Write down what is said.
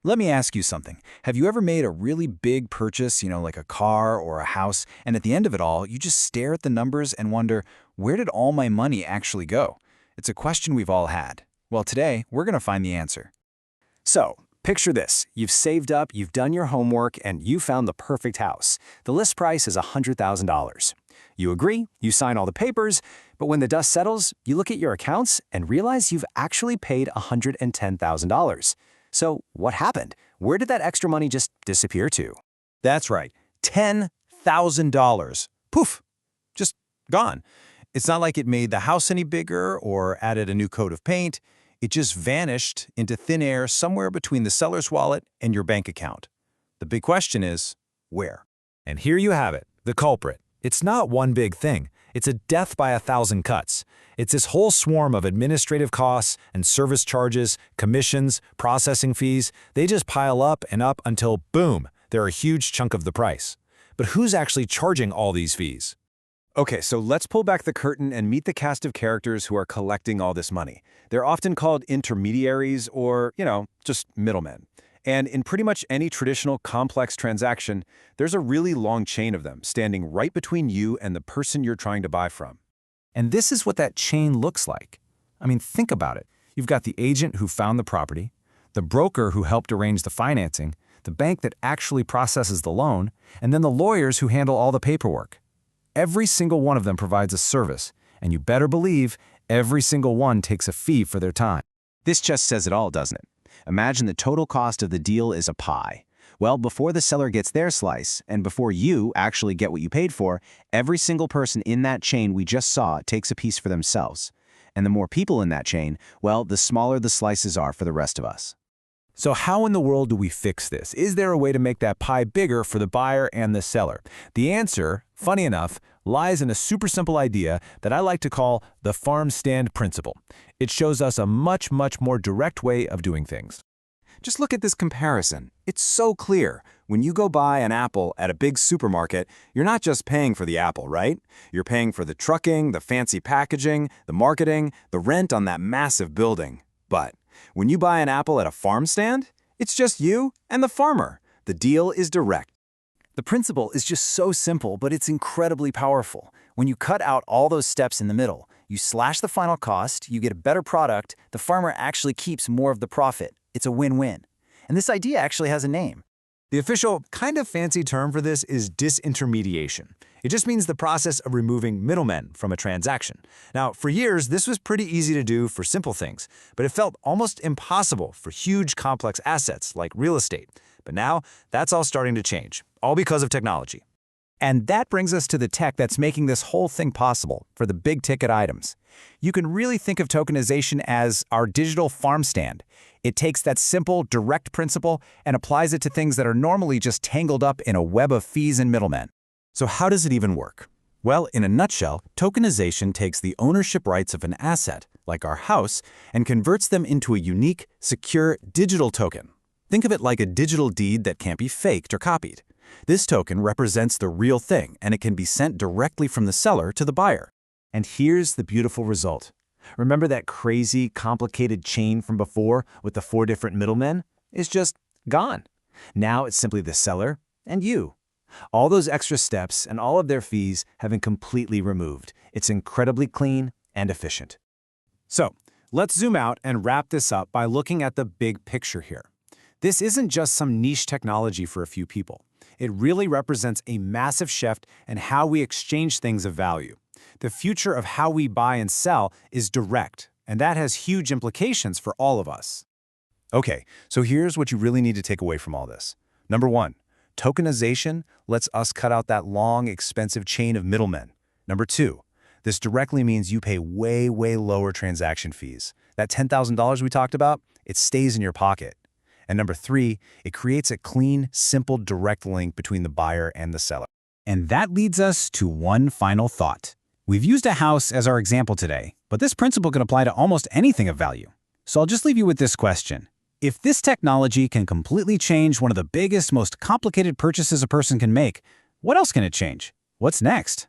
Let me ask you something. Have you ever made a really big purchase, like a car or a house, and at the end of it all, you just stare at the numbers and wonder, where did all my money actually go? It's a question we've all had. Well, today, we're going to find the answer. So, picture this. You've saved up, you've done your homework, and you found the perfect house. The list price is $100,000. You agree, you sign all the papers, but when the dust settles, you look at your accounts and realize you've actually paid $110,000. So, what happened? Where did that extra money just disappear to? That's right, $10,000. Poof, just gone. It's not like it made the house any bigger or added a new coat of paint. It just vanished into thin air somewhere between the seller's wallet and your bank account. The big question is, where? And here you have it, the culprit. It's not one big thing. It's a death by 1,000 cuts. It's this whole swarm of administrative costs and service charges, commissions, processing fees. They just pile up and up until, boom, they're a huge chunk of the price. But who's actually charging all these fees? Okay, so let's pull back the curtain and meet the cast of characters who are collecting all this money. They're often called intermediaries or, just middlemen. And in pretty much any traditional complex transaction, there's a really long chain of them standing right between you and the person you're trying to buy from. And this is what that chain looks like. I mean, think about it. You've got the agent who found the property, the broker who helped arrange the financing, the bank that actually processes the loan, and then the lawyers who handle all the paperwork. Every single one of them provides a service, and you better believe every single one takes a fee for their time. This just says it all, doesn't it? Imagine the total cost of the deal is a pie. Well, before the seller gets their slice, and before you actually get what you paid for, every single person in that chain we just saw takes a piece for themselves. And the more people in that chain, well, the smaller the slices are for the rest of us. So how in the world do we fix this? Is there a way to make that pie bigger for the buyer and the seller? The answer, funny enough, lies in a super simple idea that I like to call the farm stand principle. It shows us a much more direct way of doing things. Just look at this comparison. It's so clear. When you go buy an apple at a big supermarket, you're not just paying for the apple, right? You're paying for the trucking, the fancy packaging, the marketing, the rent on that massive building. But when you buy an apple at a farm stand, it's just you and the farmer. The deal is direct. The principle is just so simple, but it's incredibly powerful. When you cut out all those steps in the middle, you slash the final cost, you get a better product, the farmer actually keeps more of the profit. It's a win-win. And this idea actually has a name. The official, kind of fancy term for this is disintermediation. It just means the process of removing middlemen from a transaction. Now, for years, this was pretty easy to do for simple things, but it felt almost impossible for huge, complex assets like real estate. But now, that's all starting to change, all because of technology. And that brings us to the tech that's making this whole thing possible for the big-ticket items. You can really think of tokenization as our digital farm stand. It takes that simple, direct principle and applies it to things that are normally just tangled up in a web of fees and middlemen. So how does it even work? Well, in a nutshell, tokenization takes the ownership rights of an asset, like our house, and converts them into a unique, secure digital token. Think of it like a digital deed that can't be faked or copied. This token represents the real thing, and it can be sent directly from the seller to the buyer. And here's the beautiful result. Remember that crazy, complicated chain from before with the 4 different middlemen? It's just gone. Now it's simply the seller and you. All those extra steps and all of their fees have been completely removed. It's incredibly clean and efficient. So, let's zoom out and wrap this up by looking at the big picture here. This isn't just some niche technology for a few people. It really represents a massive shift in how we exchange things of value. The future of how we buy and sell is direct, and that has huge implications for all of us. Okay, so here's what you really need to take away from all this. Number 1, tokenization lets us cut out that long, expensive chain of middlemen. Number 2, this directly means you pay way lower transaction fees. That $10,000 we talked about, it stays in your pocket. And number 3, it creates a clean, simple, direct link between the buyer and the seller. And that leads us to one final thought. We've used a house as our example today, but this principle can apply to almost anything of value. So I'll just leave you with this question. If this technology can completely change one of the biggest, most complicated purchases a person can make, what else can it change? What's next?